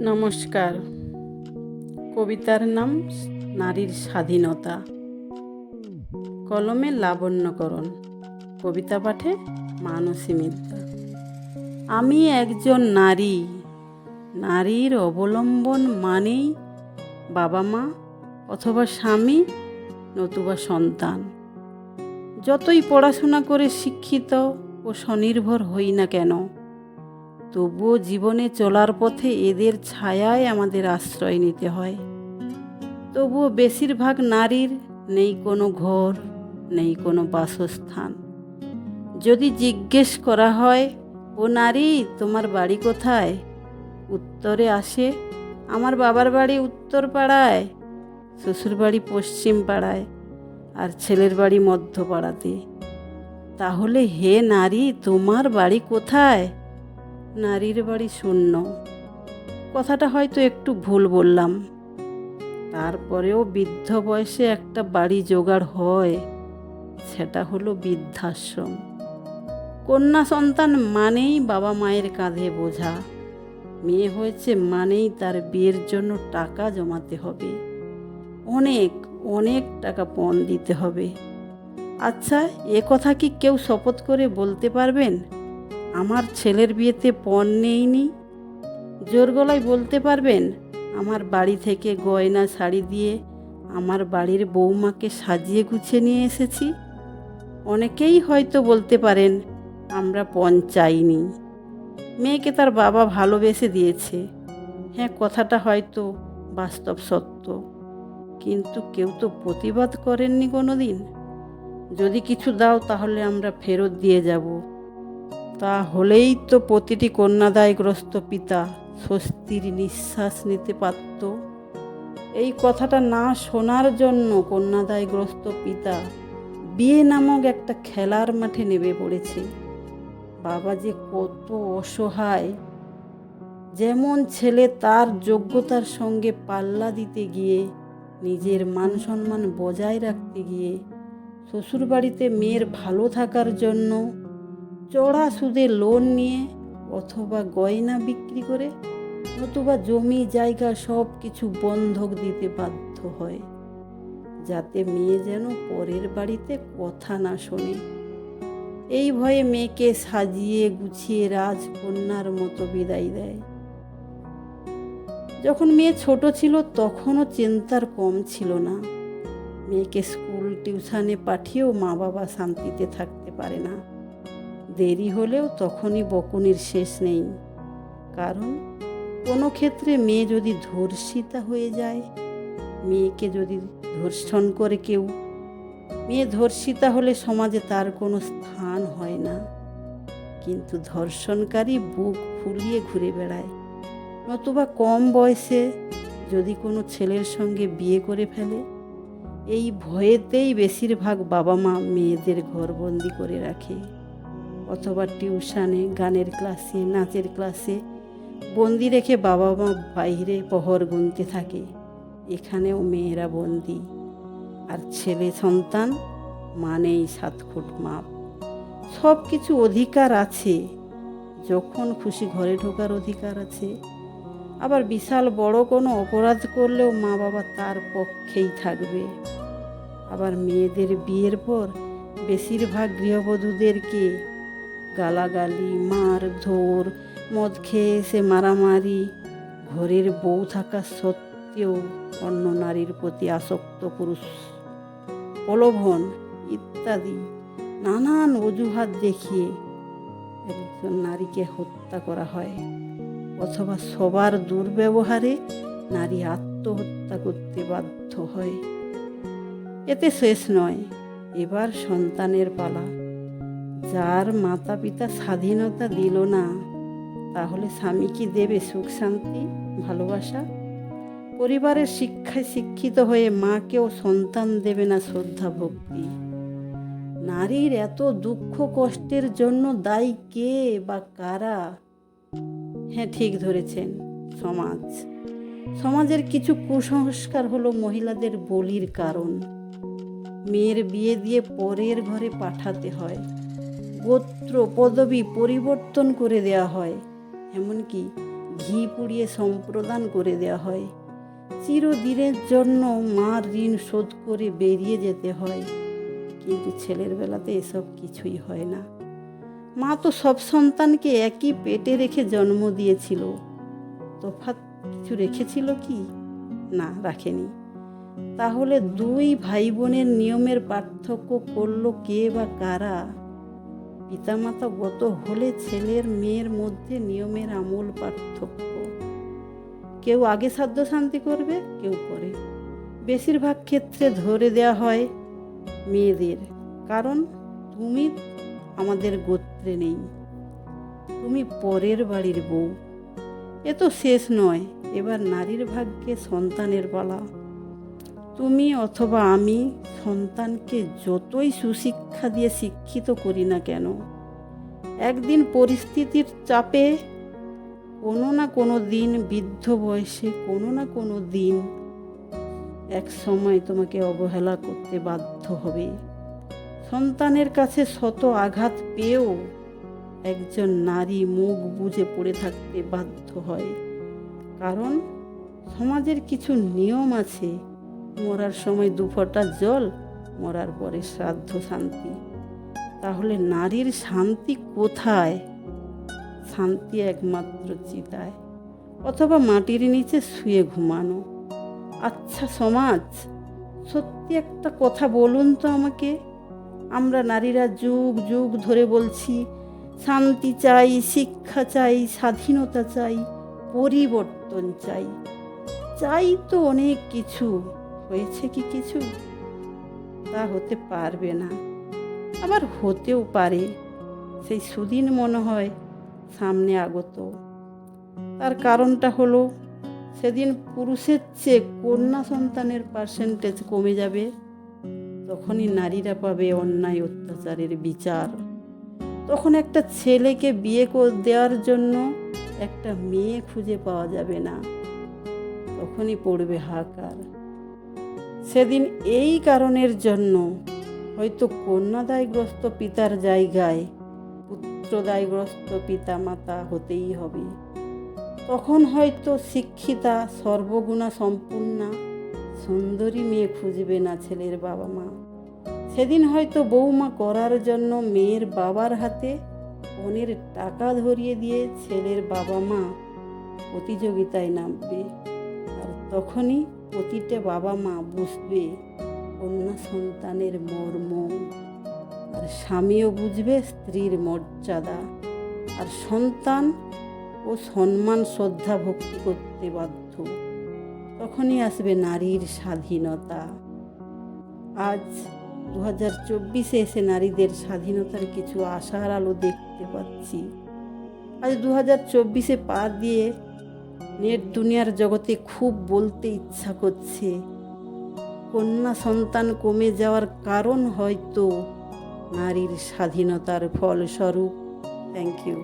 নমস্কার। কবিতার নাম নারীর স্বাধীনতা। কলমে লাবণ্যকরণ, কবিতা পাঠে মানসী মিত্র। আমি একজন নারী, নারীর অবলম্বন মানেই বাবা মা অথবা স্বামী নতুবা সন্তান। যতই পড়াশোনা করে শিক্ষিত ও স্বনির্ভর হই না কেন, তবুও জীবনে চলার পথে এদের ছায়ায় আমাদের আশ্রয় নিতে হয়। তবুও বেশিরভাগ নারীর নেই কোনো ঘর, নেই কোনো বাসস্থান। যদি জিজ্ঞেস করা হয়, ও নারী তোমার বাড়ি কোথায়, উত্তরে আসে, আমার বাবার বাড়ি উত্তর পাড়ায়, শ্বশুর বাড়ি পশ্চিম পাড়ায়, আর ছেলের বাড়ি মধ্য পাড়াতে। তাহলে হে নারী, তোমার বাড়ি কোথায়? নারীর বাড়ি শূন্য। কথাটা হয়তো একটু ভুল বললাম। তারপরেও বৃদ্ধ বয়সে একটা বাড়ি জোগাড় হয়, সেটা হলো বৃদ্ধাশ্রম। কন্যা সন্তান মানেই বাবা মায়ের কাঁধে বোঝা। মেয়ে হয়েছে মানেই তার বিয়ের জন্য টাকা জমাতে হবে, অনেক অনেক টাকা পণ দিতে হবে। আচ্ছা, এ কথা কি কেউ শপথ করে বলতে পারবেন আমার ছেলের বিয়েতে পণ নেইনি? জোর গলায় বলতে পারবেন আমার বাড়ি থেকে গয়না শাড়ি দিয়ে আমার বাড়ির বৌমাকে সাজিয়ে গুছিয়ে নিয়ে এসেছি? অনেকেই হয়তো বলতে পারেন আমরা পণ চাইনি, মেয়েকে তার বাবা ভালোবেসে দিয়েছে। হ্যাঁ, কথাটা হয়তো বাস্তব সত্য, কিন্তু কেউ তো প্রতিবাদ করেননি কোনো দিন। যদি কিছু দাও তাহলে আমরা ফেরত দিয়ে যাব। তাহলেই তো প্রতিটি কন্যাদায়গ্রস্ত পিতা স্বস্তির নিঃশ্বাস নিতে পারত। এই কথাটা না শোনার জন্য কন্যাদায়গ্রস্ত পিতা বিয়ে নামক একটা খেলার মাঠে নেমে পড়েছে। বাবা যে কত অসহায়! যেমন ছেলে তার যোগ্যতার সঙ্গে পাল্লা দিতে গিয়ে, নিজের মান সম্মান বজায় রাখতে গিয়ে, শ্বশুরবাড়িতে মেয়ের ভালো থাকার জন্য চড়া সুদে লোন নিয়ে অথবা গয়না বিক্রি করে নতুবা জমি জায়গা সব কিছু বন্ধক দিতে বাধ্য হয়, যাতে মেয়ে যেন পরের বাড়িতে কথা না শোনে। এই ভয়ে মেয়েকে সাজিয়ে গুছিয়ে রাজকন্যার মতো বিদায় দেয়। যখন মেয়ে ছোট ছিল তখনও চিন্তার কম ছিল না। মেয়েকে স্কুল টিউশনে পাঠিয়েও মা বাবা শান্তিতে থাকতে পারে না। দেরি হলেও তখনই বকুনির শেষ নেই। কারণ কোনো ক্ষেত্রে মেয়ে যদি ধর্ষিতা হয়ে যায়, মেয়েকে যদি ধর্ষণ করে কেউ, মেয়ে ধর্ষিতা হলে সমাজে তার কোনো স্থান হয় না। কিন্তু ধর্ষণকারী বুক ফুলিয়ে ঘুরে বেড়ায়। নতুবা কম বয়সে যদি কোনো ছেলের সঙ্গে বিয়ে করে ফেলে, এই ভয়েতেই বেশিরভাগ বাবা মা মেয়েদের ঘরবন্দি করে রাখে, অথবা টিউশনে, গানের ক্লাসে, নাচের ক্লাসে বন্দি রেখে বাবা মা বাইরে প্রহর গুনতে থাকে। এখানেও মেয়েরা বন্দি। আর ছেলে সন্তান মানেই 7 ফুট মাপ। সব কিছু অধিকার আছে, যখন খুশি ঘরে ঢোকার অধিকার আছে। আবার বিশাল বড় কোনো অপরাধ করলেও মা বাবা তার পক্ষেই থাকবে। আবার মেয়েদের বিয়ের পর বেশিরভাগ গৃহবধূদেরকে গালাগালি, মারধর, মদ খেয়ে এসে মারামারি, ঘরের বউ থাকা সত্ত্বেও অন্য নারীর প্রতি আসক্ত পুরুষ, প্রলোভন ইত্যাদি নানান অজুহাত দেখিয়ে একজন নারীকে হত্যা করা হয়, অথবা সবার দুর্ব্যবহারে নারী আত্মহত্যা করতে বাধ্য হয়। এতে শেষ নয়, এবার সন্তানের পালা। যার মাতা পিতা স্বাধীনতা দিল না, তাহলে স্বামী কি দেবে সুখ শান্তি, ভালোবাসা? পরিবারের শিক্ষায় শিক্ষিত হয়ে মাকেও সন্তান দেবে না শ্রদ্ধা ভক্তি। নারীর এত দুঃখ কষ্টের জন্য দায়ী কে বা কারা? হ্যাঁ, ঠিক ধরেছেন, সমাজ। সমাজের কিছু কুসংস্কার হলো মহিলাদের বলির কারণ। মেয়ের বিয়ে দিয়ে পরের ঘরে পাঠাতে হয়, গোত্র পদবি পরিবর্তন করে দেওয়া হয়, এমনকি ঘি পুড়িয়ে সম্প্রদান করে দেওয়া হয়। চিরদিনের জন্য মার ঋণ শোধ করে বেরিয়ে যেতে হয়। কিন্তু ছেলের বেলাতে এসব কিছুই হয় না। মা তো সব সন্তানকে একই পেটে রেখে জন্ম দিয়েছিল। তফাৎ কিছু রেখেছিল কি? না, রাখেনি। তাহলে দুই ভাই বোনের নিয়মের পার্থক্য করলো কে বা কারা? পিতামাতা গত হলে ছেলের মেয়ের মধ্যে নিয়মের আমূল পার্থক্য। কেউ আগে সাধ্য শান্তি করবে, কেউ পরে। বেশিরভাগ ক্ষেত্রে ধরে দেয়া হয় মেয়েদের, কারণ তুমি আমাদের গোত্রে নেই, তুমি পরের বাড়ির বউ। এ তো শেষ নয়, এবার নারীর ভাগ্যে সন্তানের পালা। তুমি অথবা আমি সন্তানকে যতই সুশিক্ষা দিয়ে শিক্ষিত করি না কেন, একদিন পরিস্থিতির চাপে কোনো না কোনো দিন, বৃদ্ধ বয়সে কোনো না কোনো দিন এক সময় তোমাকে অবহেলা করতে বাধ্য হবে। সন্তানের কাছে শত আঘাত পেয়েও একজন নারী মুখ বুজে পড়ে থাকতে বাধ্য হয়। কারণ সমাজের কিছু নিয়ম আছে। মরার সময় 2 ফোঁটা জল, মরার পরে শ্রাদ্ধ শান্তি। তাহলে নারীর শান্তি কোথায়? শান্তি একমাত্র চিতায় অথবা মাটির নিচে শুয়ে ঘুমানো। আচ্ছা সমাজ, সত্যি একটা কথা বলুন তো আমাকে। আমরা নারীরা যুগ যুগ ধরে বলছি শান্তি চাই, শিক্ষা চাই, স্বাধীনতা চাই, পরিবর্তন চাই। চাই তো অনেক কিছু, হয়েছে কি কিছু? তা হতে পারবে না, আবার হতেও পারে। সেই সুদিন মনে হয় সামনে আগত। তার কারণটা হলো, সেদিন পুরুষের চেয়ে কন্যা সন্তানের পার্সেন্টেজ কমে যাবে। তখনই নারীরা পাবে অন্যায় অত্যাচারের বিচার। তখন একটা ছেলেকে বিয়ে দেওয়ার জন্য একটা মেয়ে খুঁজে পাওয়া যাবে না। তখনই পড়বে হাহাকার। সেদিন এই কারণের জন্য হয়তো কন্যাদায়গ্রস্ত পিতার জায়গায় পুত্রদায়গ্রস্ত পিতা মাতা হতেই হবে। তখন হয়তো শিক্ষিতা, সর্বগুণা সম্পূর্ণা, সুন্দরী মেয়ে খুঁজবে না ছেলের বাবা মা। সেদিন হয়তো বৌমা করার জন্য মেয়ের বাবার হাতে পণের টাকা ধরিয়ে দিয়ে ছেলের বাবা মা প্রতিযোগিতায় নামবে। আর তখনই প্রতিটা বাবা মা বুঝবে কন্যা সন্তানের মর্ম, আর স্বামীও বুঝবে স্ত্রীর মর্যাদা, আর সন্তান ও সম্মান, শ্রদ্ধা, ভক্তি করতে বাধ্য। তখনই আসবে নারীর স্বাধীনতা। আজ 2024-এ এসে নারীদের স্বাধীনতার কিছু আশার আলো দেখতে পাচ্ছি। আজ 2024-এ পা দিয়ে নেট দুনিয়ার জগতে খুব বলতে ইচ্ছা করছে, কন্যা সন্তান কমে যাওয়ার কারণ হয়তো নারীর স্বাধীনতার ফলস্বরূপ। Thank you.